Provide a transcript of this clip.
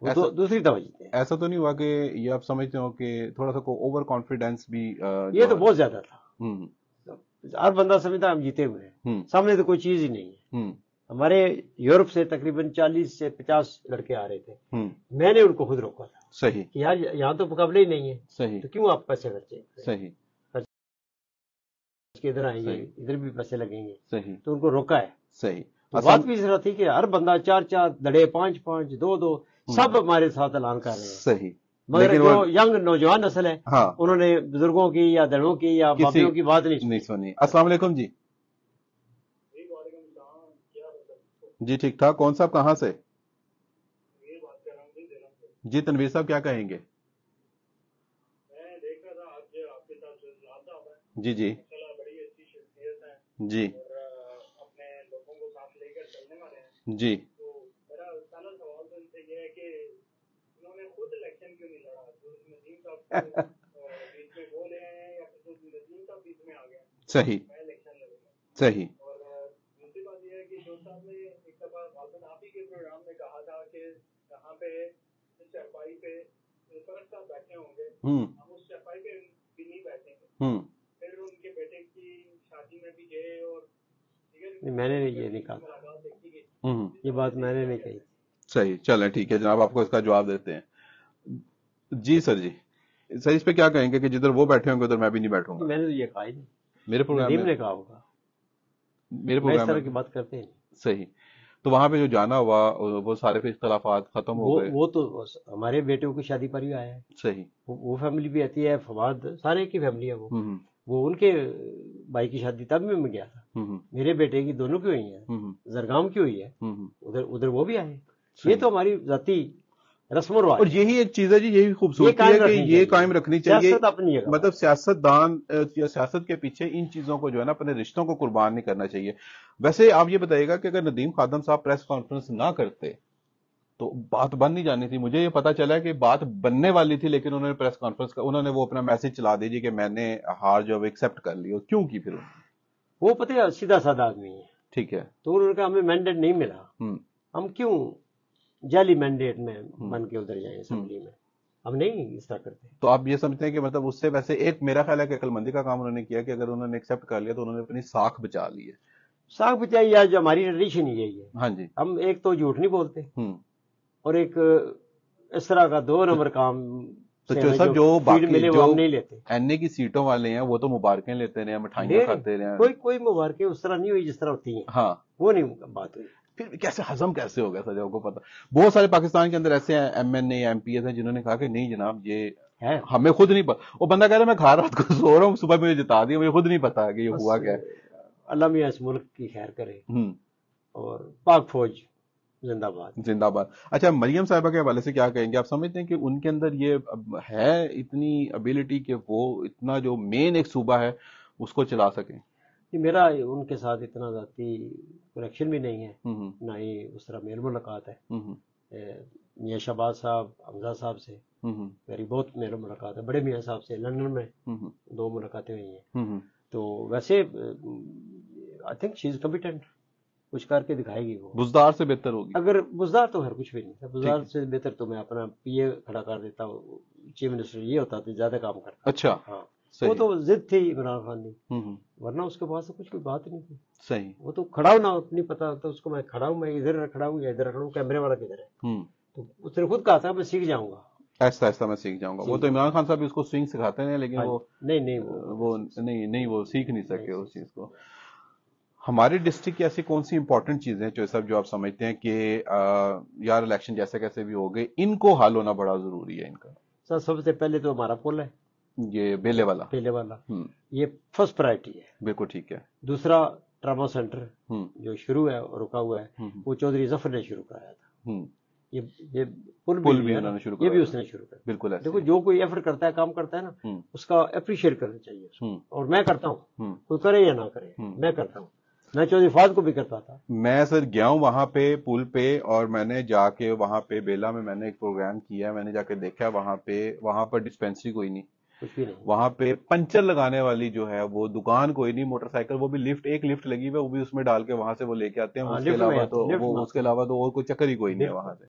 دوسری دوا جیتے ہیں. ایسا تو نہیں ہوا کہ یہ آپ سمجھتے ہو کہ تھوڑا سا کو اوور کانفیڈینس بھی یہ تو بہت زیادہ تھا. ہر بندہ سمجھتا ہم جیتے ہوئے ہیں، سامنے تو کوئی چیز ہی نہیں ہے. ہمارے یورپ سے تقریباً 40 سے 50 لڑکے آ رہے تھے. میں نے ان کو خود روکا تھا. صحیح. کہ یار یہاں تو مقابلے ہی نہیں ہے. صحیح. تو کیوں آپ پیسے خرچے؟ صحیح. ادھر آئیں گے، ادھر بھی پیسے لگیں گے. صحیح. تو ان کو روکا ہے. صحیح. تو بات بھی اس طرح تھی کہ ہر بندہ 4 دڑے 5 2 سب ہمارے ساتھ اعلان کر رہے ہیں. صحیح. مگر جو ینگ نوجوان نسل ہے ہاں انہوں نے بزرگوں کی یا دڑوں کی یا بابیوں کی بات نہیں سنی. السلام علیکم جی. جی ٹھیک ٹھاک. کون صاحب کہاں سے؟ جی تنویر صاحب کیا کہیں گے؟ جی جی جی جی صحیح. صحیح. میں نے یہ نہیں کہا، یہ بات میں نے نہیں کہی. صحیح. چلیں ٹھیک ہے جناب، آپ کو اس کا جواب دیتے ہیں. جی سر. جی سر اس پہ کیا کہیں گے کہ جدھر وہ بیٹھے ہوں گے ادھر میں بھی نہیں بیٹھوں گا؟ میں نے تو یہ کہا ہی نہیں. میرے پروگرام نے کہا ہوگا. میرے میں اس طرح کی بات کرتے ہیں. صحیح. تو وہاں پہ جو جانا ہوا وہ سارے پہ اختلافات ختم ہو گئے. وہ تو ہمارے بیٹوں کی شادی پر ہی آیا ہے. صحیح. وہ فیملی بھی آتی ہے، فواد سارے کی فیملی ہے. وہ ان کے بھائی کی شادی تب میں گیا تھا. میرے بیٹے کی دونوں کی ہوئی ہیں، زرگام کی ہوئی ہے، ادھر وہ بھی آئے. یہ تو ہماری ذاتی رسم و رواج. اور یہی ایک چیز ہے جی، یہی خوبصورتی ہے کہ یہ قائم رکھنی چاہیے. مطلب سیاست دان یا سیاست کے پیچھے ان چیزوں کو جو ہے نا اپنے رشتوں کو قربان نہیں کرنا چاہیے. ویسے آپ یہ بتائیے گا کہ اگر ندیم خادم صاحب پریس کانفرنس نہ کرتے تو بات بن نہیں جانی تھی. مجھے یہ پتا چلا کہ بات بننے والی تھی لیکن انہوں نے پریس کانفرنس کا انہوں نے وہ اپنا میسج چلا دیجیے کہ میں نے ہار جو ایکسپٹ کر لی. کیوں کی پھر وہ پتہ ہے سیدھا سادہ آدمی ہے. ٹھیک ہے. تو انہوں نے کہا ہمیں مینڈیٹ نہیں ملا، ہم کیوں جعلی مینڈیٹ میں بن کے ادھر جائیں اسمبلی میں. ہم نہیں اس طرح کرتے. تو آپ یہ سمجھتے ہیں کہ مطلب اس سے ویسے ایک میرا خیال ہے کہ عقل مندی کا کام انہوں نے کیا کہ اگر انہوں نے ایکسپٹ کر لیا تو انہوں نے اپنی ساکھ بچا لی ہے. ساکھ بچائی یا جو ہماری ٹریڈیشن یہی ہے. ہاں جی. ہم ایک تو جھوٹ نہیں بولتے اور ایک اس طرح کا 2 نمبر کام جو ملے وہ ہم نہیں لیتے. این اے کی سیٹوں والے ہیں وہ تو مبارکیں لیتے رہے ہیں، مٹھائیاں کھاتے رہے ہیں. کوئی مبارکیں اس طرح نہیں ہوئی جس طرح ہوتی ہیں. ہاں وہ نہیں بات ہوئی. پھر کیسے ہضم کیسے ہو گیا سر؟ آپ کو پتا بہت سارے پاکستان کے اندر ایسے M N A M P S ہیں جنہوں نے کہا کہ نہیں جناب یہ ہمیں خود نہیں پتا. وہ بندہ کہہ رہا ہے میں گھر رات کو سو رہا ہوں، صبح مجھے جتا دیا، مجھے خود نہیں پتا کہ یہ ہوا کیا ہے. اللہ میاں اس ملک کی خیر کرے اور پاک فوج زندہ باد. زندہ باد. اچھا مریم صاحبہ کے حوالے سے کیا کہیں گے؟ آپ سمجھتے ہیں کہ ان کے اندر یہ ہے اتنی ابیلٹی کہ وہ اتنا جو مین ایک صوبہ ہے اس کو چلا سکیں؟ میرا ان کے ساتھ اتنا ذاتی کنیکشن بھی نہیں ہے، نہ ہی اس طرح میل ملاقات ہے. میاں شہباز صاحب حمزہ صاحب سے میری بہت میل ملاقات ہے. بڑے میاں صاحب سے لندن میں 2 ملاقاتیں ہوئی ہیں. تو ویسے I think she is competent, کچھ کر کے دکھائے گی. وہ بزدار سے بہتر ہوگی. اگر بزدار تو کچھ بھی نہیں تھا. بزدار سے بہتر تو میں اپنا پی اے کھڑا کر دیتا ہوں. چیف منسٹر یہ ہوتا تو زیادہ کام کرتا. اچھا. ہاں وہ تو ضد تھی عمران خان کی، ورنہ اس کے پاس کچھ کوئی بات نہیں تھی. صحیح. وہ تو کھڑا ہونا نہیں پتا تھا اس کو. میں کھڑا ہوں، میں ادھر کھڑا ہوں یا ادھر کھڑا ہوں، کیمرے والا کدھر ہے. تو اس نے خود کہا تھا میں سیکھ جاؤں گا، ایسا ایسا میں سیکھ جاؤں گا. وہ تو عمران خان صاحب اس کو سوئنگ سکھاتے ہیں لیکن وہ نہیں وہ سیکھ نہیں سکے اس چیز کو. ہمارے ڈسٹرکٹ کی ایسی کون سی امپورٹنٹ چیزیں چوہے صاحب جو آپ سمجھتے ہیں کہ یار الیکشن جیسے کیسے بھی ہو گئے ان کو حل ہونا بڑا ضروری ہے؟ ان کا سر سب سے پہلے تو ہمارا پل ہے، یہ بیلے والا یہ فرسٹ پرائرٹی ہے. بالکل ٹھیک ہے. دوسرا ٹراما سینٹر جو شروع ہے اور رکا ہوا ہے وہ چودھری ظفر نے شروع کرایا تھا. یہ پل بھی انہوں نے شروع کیا، یہ بھی اس نے شروع کیا. بالکل. دیکھو جو کوئی ایفرٹ کرتا ہے، کام کرتا ہے نا، اس کا اپریشیٹ کرنا چاہیے. اور میں کرتا ہوں، کوئی کرے یا نہ کرے میں کرتا ہوں. میں چودھری فہد کو بھی کرتا تھا. میں سر گیا ہوں وہاں پہ پل پہ، اور میں نے جا کے وہاں پہ بیلا میں نے ایک پروگرام کیا. میں نے جا کے دیکھا وہاں پر ڈسپینسری کوئی نہیں، وہاں پہ پنچر لگانے والی جو ہے وہ دکان کوئی نہیں، موٹر سائیکل وہ بھی ایک لفٹ لگی ہوئی ہے، وہ بھی اس میں ڈال کے وہاں سے وہ لے کے آتے ہیں. اس کے علاوہ تو اور کوئی چکر ہی کوئی نہیں ہے وہاں سے.